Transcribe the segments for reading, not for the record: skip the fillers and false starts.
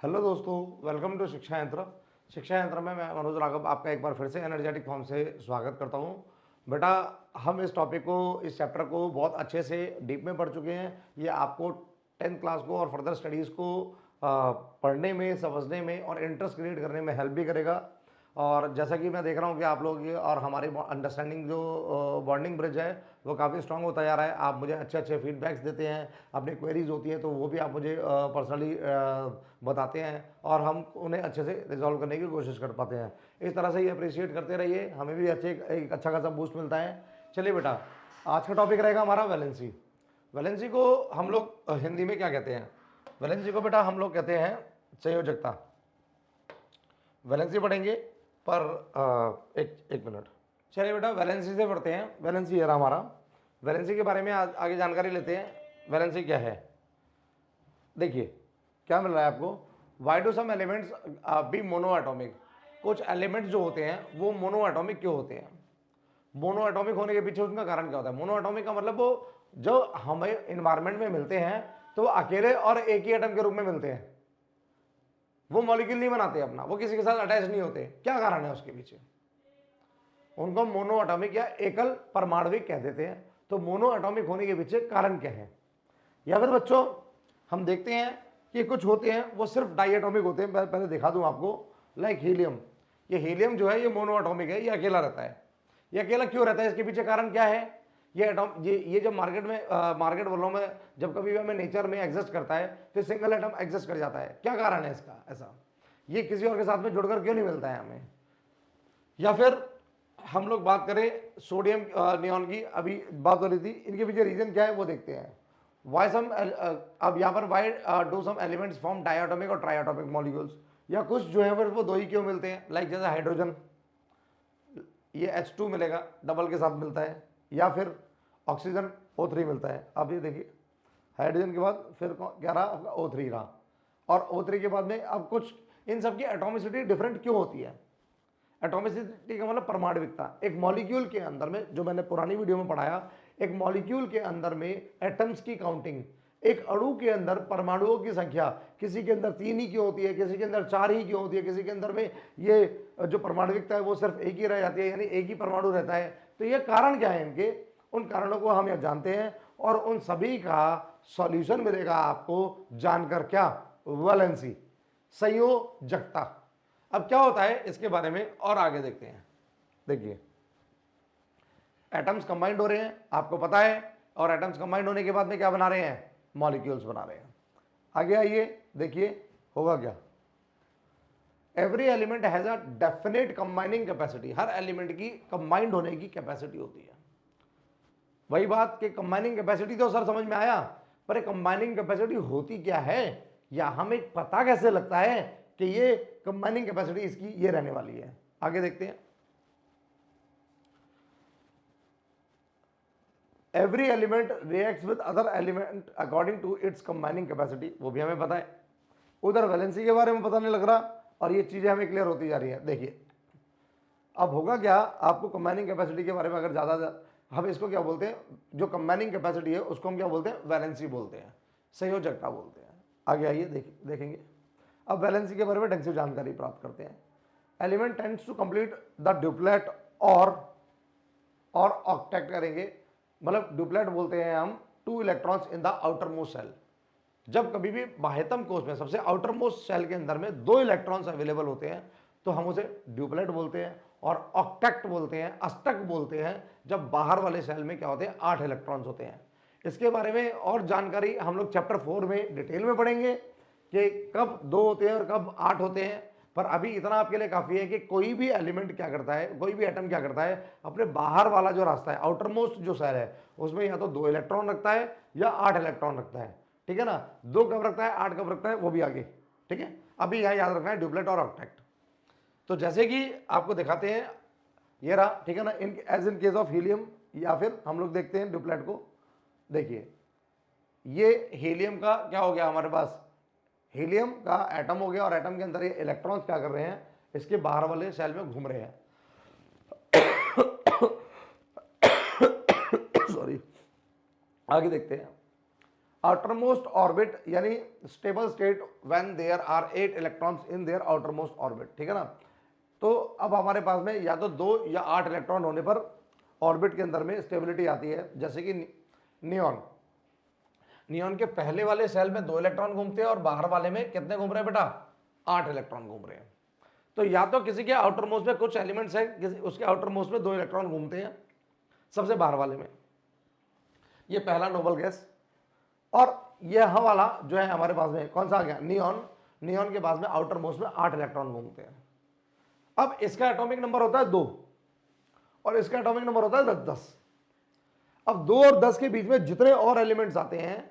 Hello दोस्तों, welcome to शिक्षा यंत्र। शिक्षा यंत्र में मैं मनोज राघव आपका एक बार फिर से एनर्जेटिक फॉर्म से स्वागत करता हूं। बेटा, हम इस टॉपिक को, इस चैप्टर को बहुत अच्छे से डीप में पढ़ चुके हैं। ये आपको 10th क्लास को और फर्दर स्टडीज़ को पढ़ने में, समझने में और इंटरेस्ट क्रिएट करने में हेल्प भी करेगा। और जैसा कि मैं देख रहा हूँ कि आप लोग और हमारी अंडरस्टैंडिंग जो बॉन्डिंग ब्रिज है वो काफ़ी स्ट्रांग होता जा रहा है। आप मुझे अच्छे अच्छे फीडबैक्स देते हैं, अपनी क्वेरीज होती है तो वो भी आप मुझे पर्सनली बताते हैं और हम उन्हें अच्छे से रिजॉल्व करने की कोशिश कर पाते हैं। इस तरह से ये अप्रिशिएट करते रहिए, हमें भी एक अच्छा खासा बूस्ट मिलता है। चलिए बेटा, आज का टॉपिक रहेगा हमारा वैलेंसी। वैलेंसी को हम लोग हिंदी में क्या कहते हैं? वैलेंसी को बेटा हम लोग कहते हैं संयोजकता। वैलेंसी पढ़ेंगे पर एक मिनट। चलिए बेटा, वैलेंसी से पढ़ते हैं। वैलेंसी ये रहा हमारा। वैलेंसी के बारे में आगे जानकारी लेते हैं। वैलेंसी क्या है? देखिए क्या मिल रहा है आपको। Why do some elements be monoatomic? कुछ एलिमेंट्स जो होते हैं वो मोनो एटॉमिक क्यों होते हैं? मोनो एटॉमिक होने के पीछे उसका कारण क्या होता है? मोनो एटॉमिक का मतलब वो जो हमें इन्वायरमेंट में मिलते हैं तो वो अकेले और एक ही एटम के रूप में मिलते हैं। वो मॉलिक्यूल नहीं बनाते अपना, वो किसी के साथ अटैच नहीं होते। क्या कारण है उसके पीछे? उनको मोनो एटॉमिक या एकल परमाणविक कह देते हैं। तो मोनो एटॉमिक होने के पीछे कारण क्या है? या फिर बच्चों हम देखते हैं कि कुछ होते हैं वो सिर्फ डाई एटॉमिक होते हैं। पहले दिखा दूं आपको, लाइक हीलियम। ये हीलियम जो है ये मोनो एटॉमिक है, ये अकेला रहता है। ये अकेला क्यों रहता है? इसके पीछे कारण क्या है? ये जब मार्केट में मार्केट बोल रहा हूं मैं, जब कभी भी हमें नेचर में एग्जिस्ट करता है तो सिंगल एटम एग्जिस्ट कर जाता है। क्या कारण है इसका? ऐसा ये किसी और के साथ में जुड़कर क्यों नहीं मिलता है हमें? या फिर हम लोग बात करें सोडियम नियॉन की, अभी बात हो रही थी, इनके पीछे रीजन क्या है वो देखते हैं। वाई सम अब यहाँ पर why do some elements form diatomic और ट्राइएटोमिक मॉलिक्यूल्स? या कुछ जो है वो दो ही क्यों मिलते हैं? लाइक जैसे हाइड्रोजन, ये H2 मिलेगा, डबल के साथ मिलता है। या फिर ऑक्सीजन O3 मिलता है। अब ये देखिए, हाइड्रोजन के बाद फिर क्या रहा आपका? O3 रहा। और O3 के बाद में अब कुछ, इन सब की एटॉमिसिटी डिफरेंट क्यों होती है? एटॉमिसिटी का मतलब परमाणविकता। एक मॉलिक्यूल के अंदर में, जो मैंने पुरानी वीडियो में पढ़ाया, एक मॉलिक्यूल के अंदर में एटम्स की काउंटिंग, एक अणु के अंदर परमाणुओं की संख्या, किसी के अंदर 3 ही क्यों होती है, किसी के अंदर 4 ही क्यों होती है, किसी के अंदर में ये जो परमाणविकता है वो सिर्फ एक ही रह जाती है, यानी एक ही परमाणु रहता है। तो ये कारण क्या है इनके? उन कारणों को हम यह जानते हैं और उन सभी का सॉल्यूशन मिलेगा आपको जानकर। क्या? वैलेंसी, संयोजकता। अब क्या होता है इसके बारे में और आगे देखते हैं। देखिए, एटम्स कंबाइंड हो रहे हैं, आपको पता है, और एटम्स कंबाइंड होने के बाद में क्या बना रहे हैं? मॉलिक्यूल्स बना रहे हैं। आगे आइए, देखिए होगा क्या। Every element has a definite combining capacity. Her element की कंबाइंड होने की कैपेसिटी होती है। वही बात कि कंबाइनिंग कैपेसिटी तो सर समझ में आया, पर कंबाइनिंग कैपेसिटी होती क्या है, या हमें पता कैसे लगता है कि ये कंबाइनिंग कैपेसिटी इसकी ये रहने वाली है? आगे देखते हैं। Every element reacts with other element according to its combining capacity, वो भी हमें पता है। उधर वैलेंसी के बारे में पता नहीं लग रहा और ये चीजें हमें क्लियर होती जा रही है। देखिए अब होगा क्या, आपको कंबाइनिंग कैपेसिटी के बारे में अगर ज्यादा, हम इसको क्या बोलते हैं, जो कंबाइनिंग कैपेसिटी है उसको हम क्या बोलते हैं? वैलेंसी बोलते हैं, संयोजकता बोलते हैं। आगे आइए देखेंगे। अब वैलेंसी के बारे में ढंग से जानकारी प्राप्त करते हैं। Element tends to complete the duplet और ऑक्टेट करेंगे। मतलब ड्यूप्लेट बोलते हैं हम 2 electrons in the outermost shell. जब कभी भी बाह्यतम कोश में, सबसे आउटर मोस्ट सेल के अंदर में 2 इलेक्ट्रॉन्स अवेलेबल होते हैं तो हम उसे ड्यूप्लेट बोलते हैं। और ऑक्टेट बोलते हैं, अष्टक बोलते हैं, जब बाहर वाले सेल में क्या होते हैं? 8 इलेक्ट्रॉन्स होते हैं। इसके बारे में और जानकारी हम लोग चैप्टर 4 में डिटेल में पढ़ेंगे कि कब 2 होते हैं और कब 8 होते हैं। पर अभी इतना आपके लिए काफी है कि कोई भी एलिमेंट क्या करता है, कोई भी एटम क्या करता है, अपने बाहर वाला जो रास्ता है, आउटर मोस्ट जो सेल है, उसमें या तो 2 इलेक्ट्रॉन रखता है या 8 इलेक्ट्रॉन रखता है। ठीक है ना? 2 कब रखता है, 8 कब रखता है, वो भी आगे। ठीक है, अभी यहां याद रखना है ड्यूप्लेट और ऑक्टेट। तो जैसे कि आपको दिखाते हैं, ये रहा। ठीक है ना? In as in case of helium, या फिर हम लोग देखते हैं ड्यूप्लेट को। देखिए ये हीलियम का क्या हो गया हमारे पास? हीलियम का एटम हो गया और एटम के अंदर ये इलेक्ट्रॉन्स क्या कर रहे हैं? इसके बाहर वाले सेल में घूम रहे हैं। सॉरी, आगे देखते हैं। आउटरमोस्ट ऑर्बिट यानी stable state when there are 8 electrons in their outermost orbit, ठीक है ना। तो अब हमारे पास में या तो 2 या 8 इलेक्ट्रॉन होने पर ऑर्बिट के अंदर में स्टेबिलिटी आती है। जैसे कि नियॉन, नियॉन के पहले वाले सेल में 2 इलेक्ट्रॉन घूमते हैं और बाहर वाले में कितने घूम रहे हैं बेटा, 8 इलेक्ट्रॉन घूम रहे हैं। तो या तो किसी के आउटर मोस्ट में कुछ एलिमेंट्स है, किसी उसके आउटर मोस्ट में 2 इलेक्ट्रॉन घूमते हैं सबसे बाहर वाले में, ये पहला नोबल गैस। और यह वाला जो है हमारे पास में कौन सा आ गया, नियॉन, नियॉन के पास में आउटर मोस्ट में 8 इलेक्ट्रॉन घूमते हैं। अब इसका एटॉमिक नंबर होता है 2 और इसका एटॉमिक नंबर होता है 10। अब 2 और 10 के बीच में जितने और एलिमेंट्स आते हैं,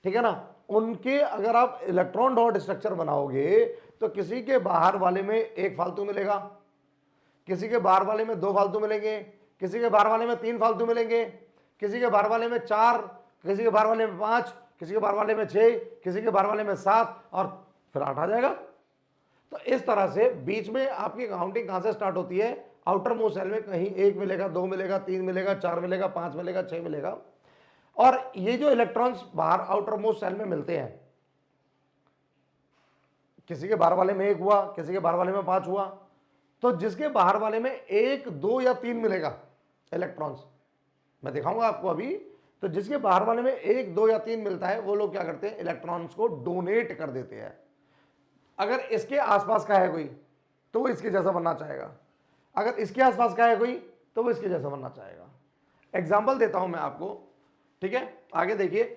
ठीक है ना, उनके अगर आप इलेक्ट्रॉन डॉट स्ट्रक्चर बनाओगे तो किसी के बाहर वाले में 1 फालतू मिलेगा, किसी के बाहर वाले में 2 फालतू मिलेंगे, किसी के बाहर वाले में 3 फालतू मिलेंगे, किसी के बाहर वाले में 4, किसी के बाहर वाले में 5, किसी के बाहर वाले में 6, किसी के बाहर वाले में 7 और फिर 8 आ जाएगा। तो इस तरह से बीच में आपकी काउंटिंग कहां से स्टार्ट होती है, आउटर मोस्ट सेल में कहीं 1 मिलेगा, 2 मिलेगा, 3 मिलेगा, 4 मिलेगा, 5 मिलेगा, 6 मिलेगा। और ये जो इलेक्ट्रॉन्स बाहर आउटर मोस्ट सेल में मिलते हैं, किसी के बाहर वाले में 1 हुआ, किसी के बाहर वाले में 5 हुआ, तो जिसके बाहर वाले में 1, 2 या 3 मिलेगा इलेक्ट्रॉन्स, मैं दिखाऊंगा आपको अभी, तो जिसके बाहर वाले में 1, 2 या 3 मिलता है वो लोग क्या करते हैं, इलेक्ट्रॉन्स को डोनेट कर देते हैं। अगर इसके आसपास का है कोई तो वो इसके जैसा बनना चाहेगा, अगर इसके आसपास का है कोई तो वो इसके जैसा बनना चाहेगा। एग्जाम्पल देता हूं मैं आपको, ठीक है, आगे देखिए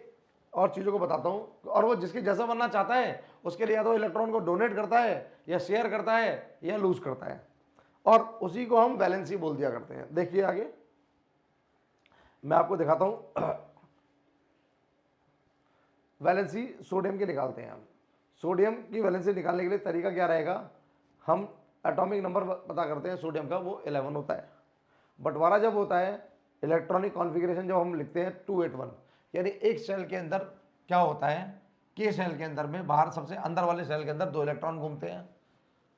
और चीज़ों को बताता हूं। और वो जिसके जैसा बनना चाहता है उसके लिए या तो इलेक्ट्रॉन को डोनेट करता है या शेयर करता है या लूज करता है, और उसी को हम वैलेंसी बोल दिया करते हैं। देखिए आगे मैं आपको दिखाता हूं। वैलेंसी सोडियम की निकालते हैं हम। सोडियम की वैलेंसी निकालने के लिए तरीका क्या रहेगा, हम एटॉमिक नंबर पता करते हैं सोडियम का, वो 11 होता है। बंटवारा जब होता है, इलेक्ट्रॉनिक कॉन्फ़िगरेशन जब हम लिखते हैं 281, यानी एक सेल के अंदर क्या होता है, के सेल के अंदर में बाहर सबसे अंदर वाले सेल के अंदर 2 इलेक्ट्रॉन घूमते हैं,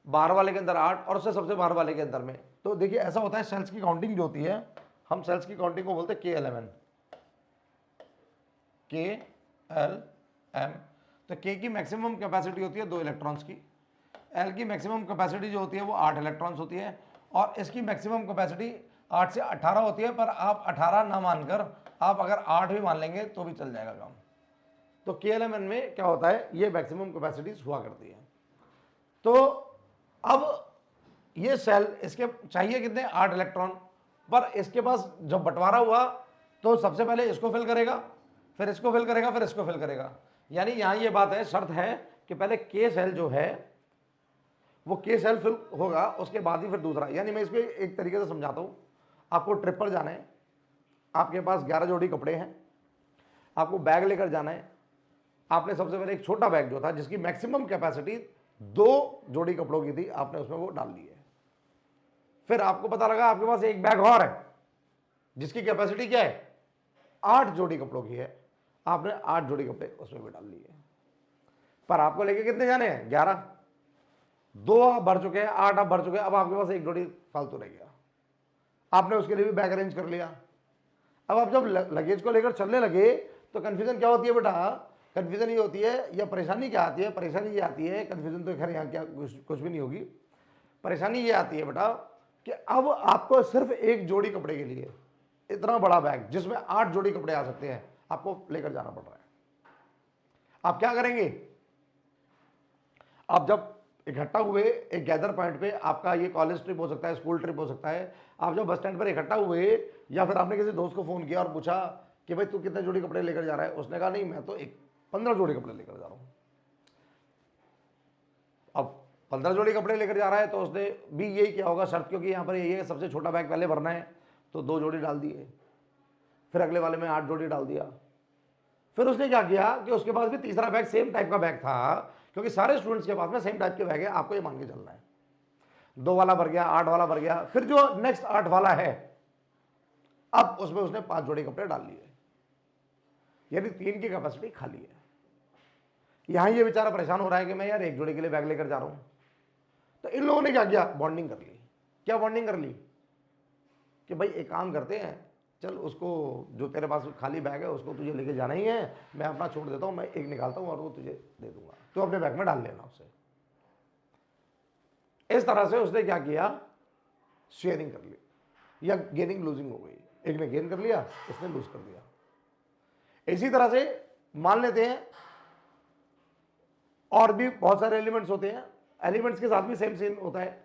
बाहर वाले के अंदर 8 और उससे सबसे बाहर वाले के अंदर में। तो देखिए ऐसा होता है, सेल्स की काउंटिंग जो होती है, हम सेल्स की काउंटिंग को बोलते हैं K11, KLM। तो K की मैक्सिमम कैपेसिटी होती है 2 इलेक्ट्रॉन्स की, L की मैक्सिमम कैपेसिटी जो होती है वो 8 इलेक्ट्रॉन्स होती है, और इसकी मैक्सिमम कैपेसिटी 8 से 18 होती है। पर आप 18 ना मानकर आप अगर 8 भी मान लेंगे तो भी चल जाएगा काम। तो KLMN में क्या होता है, ये मैक्सिमम कैपेसिटीज हुआ करती है। तो अब ये सेल, इसके चाहिए कितने, 8 इलेक्ट्रॉन, पर इसके पास जब बंटवारा हुआ तो सबसे पहले इसको फिल करेगा, फिर इसको फिल करेगा, फिर इसको फिल करेगा। यानी यहां ये बात है, शर्त है कि पहले के सेल जो है वो के सेल फिल होगा, उसके बाद ही फिर दूसरा। यानी मैं इसको एक तरीके से समझाता हूं, आपको ट्रिप पर जाना है, आपके पास 11 जोड़ी कपड़े हैं, आपको बैग लेकर जाना है, आपने सबसे पहले एक छोटा बैग जो था जिसकी मैक्सिमम कैपेसिटी 2 जोड़ी कपड़ों की थी, आपने उसमें वो डाल दी है। फिर आपको पता लगा आपके पास एक बैग और है जिसकी कैपेसिटी क्या है, 8 जोड़ी कपड़ों की है, आपने 8 जोड़ी कपड़े उसमें भी डाल लिए। पर आपको लेके कितने जाने हैं, 11, 2 आप भर चुके हैं, 8 आप भर चुके हैं, अब आपके पास एक जोड़ी फालतू रह गया, आपने उसके लिए भी बैग अरेंज कर लिया। अब आप जब लगेज को लेकर चलने लगे तो कंफ्यूजन क्या होती है बेटा, कंफ्यूजन ये होती है, या परेशानी क्या आती है, परेशानी ये आती है, कंफ्यूजन तो खैर यहाँ क्या कुछ भी नहीं होगी, परेशानी ये आती है बेटा कि अब आपको सिर्फ एक जोड़ी कपड़े के लिए इतना बड़ा बैग जिसमें 8 जोड़ी कपड़े आ सकते हैं आपको लेकर जाना पड़ रहा है। आप क्या करेंगे, आप जब इकट्ठा हुए एक गैदर पॉइंट पे, आपका ये कॉलेज ट्रिप हो सकता है, स्कूल ट्रिप हो सकता है, आप जब बस स्टैंड पर इकट्ठा हुए या फिर आपने किसी दोस्त को फोन किया और पूछा कि भाई तू कितने जोड़ी कपड़े लेकर जा रहा है, उसने कहा नहीं मैं तो 15 जोड़ी कपड़े लेकर जा रहा हूं। अब 15 जोड़ी कपड़े लेकर जा रहा है तो उसने भी यही किया होगा शर्त, क्योंकि यहाँ पर ये सबसे छोटा बैग पहले भरना है तो 2 जोड़ी डाल दिए, फिर अगले वाले में 8 जोड़ी डाल दिया। फिर उसने क्या किया कि उसके पास भी तीसरा बैग सेम टाइप का बैग था, क्योंकि सारे स्टूडेंट्स के पास में सेम टाइप के बैग है, आपको ये मान के चलना है। 2 वाला भर गया, 8 वाला भर गया, फिर जो नेक्स्ट 8 वाला है अब उसमें उसने 5 जोड़ी कपड़े डाल लिए, यानी 3 की कैपेसिटी खाली है। यहां ये बेचारा परेशान हो रहा है कि मैं यार 1 जोड़ी के लिए बैग लेकर जा रहा हूं। तो इन लोगों ने क्या किया, बॉन्डिंग कर ली। क्या बॉन्डिंग कर ली कि भाई एक काम करते हैं, चल उसको, जो तेरे पास खाली बैग है उसको तुझे लेके जाना ही है, मैं अपना छोड़ देता हूँ, मैं एक निकालता हूँ और वो तुझे दे दूंगा, तो अपने बैग में डाल लेना उसे। इस तरह से उसने क्या किया, शेयरिंग कर ली, या गेनिंग लूजिंग हो गई, एक ने गेन कर लिया, इसने लूज कर दिया। इसी तरह से मान लेते हैं और भी बहुत सारे एलिमेंट्स होते हैं, एलिमेंट्स के साथ भी सेम सेम होता है।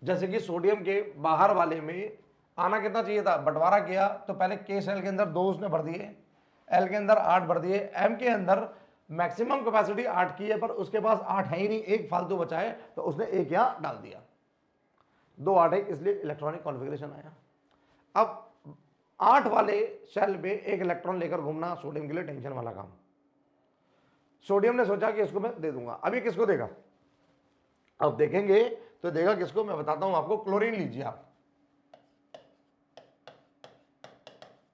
जैसे कि सोडियम के बाहर वाले में आना कितना चाहिए था, बंटवारा किया तो पहले के सेल के अंदर 2 उसने भर दिए, एल के अंदर 8 भर दिए, एम के अंदर मैक्सिमम कैपेसिटी 8 की है पर उसके पास 8 है ही नहीं, एक फालतू बचा है तो उसने एक यहां डाल दिया, 2 8 है, इसलिए इलेक्ट्रॉनिक कॉन्फ़िगरेशन आया। अब 8 वाले शेल में एक इलेक्ट्रॉन लेकर घूमना सोडियम के लिए टेंशन वाला काम। सोडियम ने सोचा कि इसको मैं दे दूंगा, अभी किसको देगा, अब देखेंगे तो देगा किसको, मैं बताता हूं आपको। क्लोरीन लीजिए आप,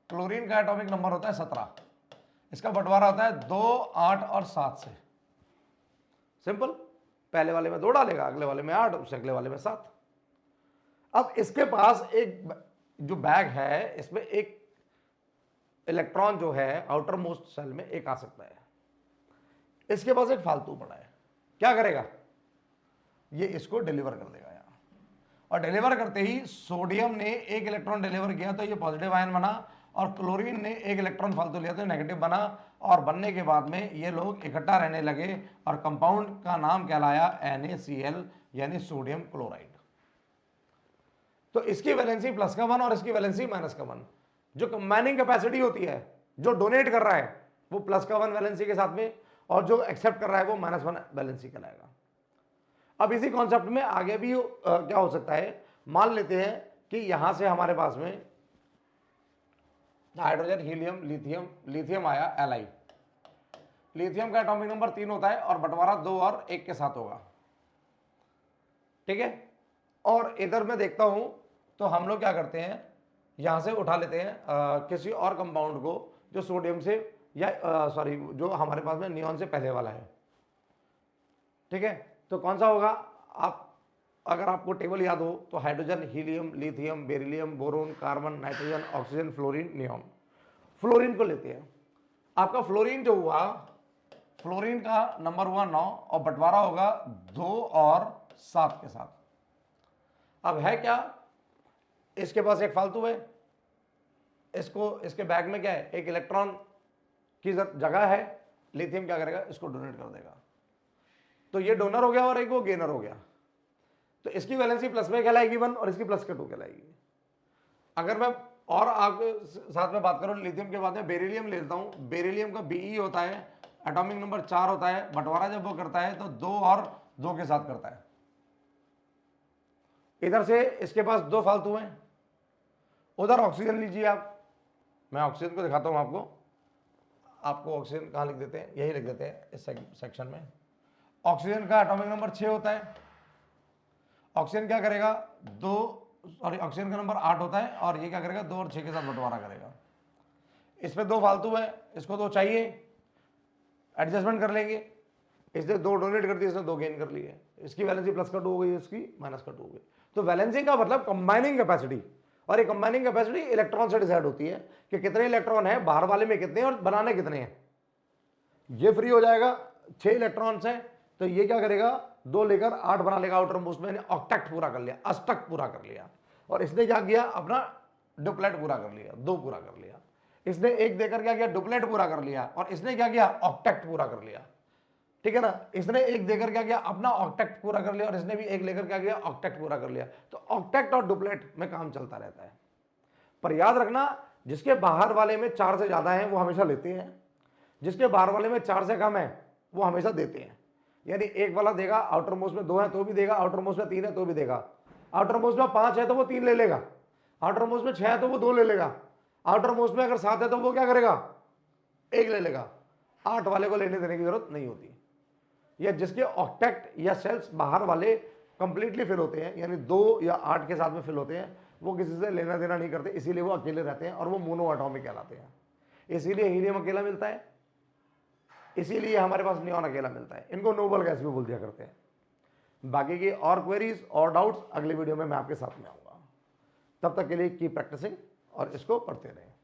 क्लोरीन का एटॉमिक नंबर होता है 17, इसका बंटवारा होता है 2 8 और 7 से। सिंपल, पहले वाले में 2 डालेगा, अगले वाले में 8, उससे अगले वाले में 7। अब इसके पास एक जो बैग है इसमें एक इलेक्ट्रॉन जो है आउटर मोस्ट सेल में एक आ सकता है, इसके पास एक फालतू पड़ा है, क्या करेगा, ये इसको डिलीवर कर देगा यहाँ, और डिलीवर करते ही सोडियम ने एक इलेक्ट्रॉन डिलीवर किया तो ये पॉजिटिव आयन बना, और क्लोरीन ने एक इलेक्ट्रॉन फालतू लिया तो नेगेटिव बना, और बनने के बाद में ये लोग इकट्ठा रहने लगे और कंपाउंड का नाम कहलाया NaCl यानी सोडियम क्लोराइड। तो इसकी वैलेंसी प्लस का 1 और इसकी वैलेंसी माइनस का 1, जो कंबाइनिंग कैपेसिटी होती है, जो डोनेट कर रहा है वो प्लस का 1 वैलेंसी के साथ में, और जो एक्सेप्ट कर रहा है वो -1 वैलेंसी कहलाएगा। अब इसी कॉन्सेप्ट में आगे भी क्या हो सकता है, मान लेते हैं कि यहां से हमारे पास में हाइड्रोजन, हीलियम, लिथियम, लिथियम आया Li, लिथियम का एटॉमिक नंबर 3 होता है और बंटवारा 2 और 1 के साथ होगा, ठीक है। और इधर मैं देखता हूं तो हम लोग क्या करते हैं, यहां से उठा लेते हैं किसी और कंपाउंड को जो सोडियम से या सॉरी जो हमारे पास में नियॉन से पहले वाला है, ठीक है। तो कौन सा होगा, आप अगर आपको टेबल याद हो तो hydrogen, helium, lithium, beryllium, boron, carbon, nitrogen, oxygen, fluorine, neon. Fluorine को लेते हैं, आपका फ्लोरीन जो हुआ, फ्लोरीन का नंबर हुआ 9 और बंटवारा होगा 2 और 7 के साथ। अब है क्या, इसके पास एक फालतू है, इसको इसके बैग में क्या है, एक इलेक्ट्रॉन की जगह है, लिथियम क्या करेगा, इसको डोनेट कर देगा, तो ये डोनर हो गया और एक वो गेनर हो गया, तो इसकी वैलेंसी प्लस में कहलाएगी 1 और इसकी प्लस के 2 कहलाएगी। अगर मैं और आपके साथ में बात करूं लिथियम के बाद में बेरिलियम ले लेता हूं, बेरिलियम का Be होता है, एटॉमिक नंबर 4 होता है, बंटवारा जब वो करता है तो 2 और 2 के साथ करता है। इधर से इसके पास 2 फालतू हैं, उधर ऑक्सीजन लीजिए आप, मैं ऑक्सीजन को दिखाता हूं आपको, ऑक्सीजन कहां लिख देते हैं, यही लिख देते हैं इस सेक्शन में। ऑक्सीजन का एटॉमिक नंबर 6 होता है, ऑक्सीजन क्या करेगा, ऑक्सीजन का नंबर 8 होता है और ये क्या करेगा, 2 और 6 के साथ बंटवारा करेगा। इसमें 2 फालतू है, इसको 2 चाहिए, एडजस्टमेंट कर लेंगे, इसने 2 डोनेट कर दिए, इसने 2 गेन कर लिए, इसकी वैलेंसी प्लस का 2 हो गई, इसकी माइनस का 2 हो गई। तो वैलेंसी का मतलब कंबाइनिंग कैपेसिटी, और ये कंबाइनिंग कैपेसिटी इलेक्ट्रॉन से डिसाइड होती है कि कितने इलेक्ट्रॉन है, बाहर वाले में कितने और बनाने कितने हैं। ये फ्री हो जाएगा, 6 इलेक्ट्रॉन्स हैं तो ये क्या करेगा, 2 लेकर 8 बना लेगा आउटर मोस्ट में, ऑक्टेट पूरा कर लिया, अष्टक पूरा कर लिया। और इसने क्या किया, अपना डुप्लेट पूरा कर लिया, 2 पूरा कर लिया। इसने 1 देकर क्या किया, डुप्लेट पूरा कर लिया, और इसने क्या किया, ऑक्टेट पूरा कर लिया, ठीक है ना। इसने 1 देकर क्या किया, अपना ऑक्टेट पूरा कर लिया, और इसने भी 1 लेकर क्या किया, ऑक्टेट पूरा कर लिया। तो ऑक्टेट और डुप्लेट में काम चलता रहता है। पर याद रखना, जिसके बाहर वाले में 4 से ज्यादा है वो हमेशा लेते हैं, जिसके बाहर वाले में 4 से कम है वो हमेशा देते हैं। यानी एक वाला देगा, आउटर मोस्ट में 2 है तो भी देगा, आउटर मोस्ट में 3 है तो भी देगा, आउटर मोस्ट में 5 है तो वो 3 ले लेगा, आउटर मोस्ट में 6 है तो वो 2 ले लेगा, आउटर मोस्ट में अगर 7 है तो वो क्या करेगा, 1 ले लेगा। 8 वाले को लेने देने की जरूरत नहीं होती। या जिसके ऑक्टेट या सेल्स बाहर वाले कंप्लीटली फिल होते हैं, यानी 2 या 8 के साथ में फिल होते हैं, वो किसी से लेना देना नहीं करते, इसीलिए वो अकेले रहते हैं और वो मोनो एटॉमिक कहलाते हैं। इसीलिए हीलियम अकेला मिलता है, इसीलिए हमारे पास नियॉन अकेला मिलता है। इनको नोबल गैस भी बोल दिया करते हैं। बाकी की और क्वेरीज और डाउट्स अगले वीडियो में मैं आपके साथ में आऊंगा। तब तक के लिए कीप प्रैक्टिसिंग। और इसको पढ़ते रहें।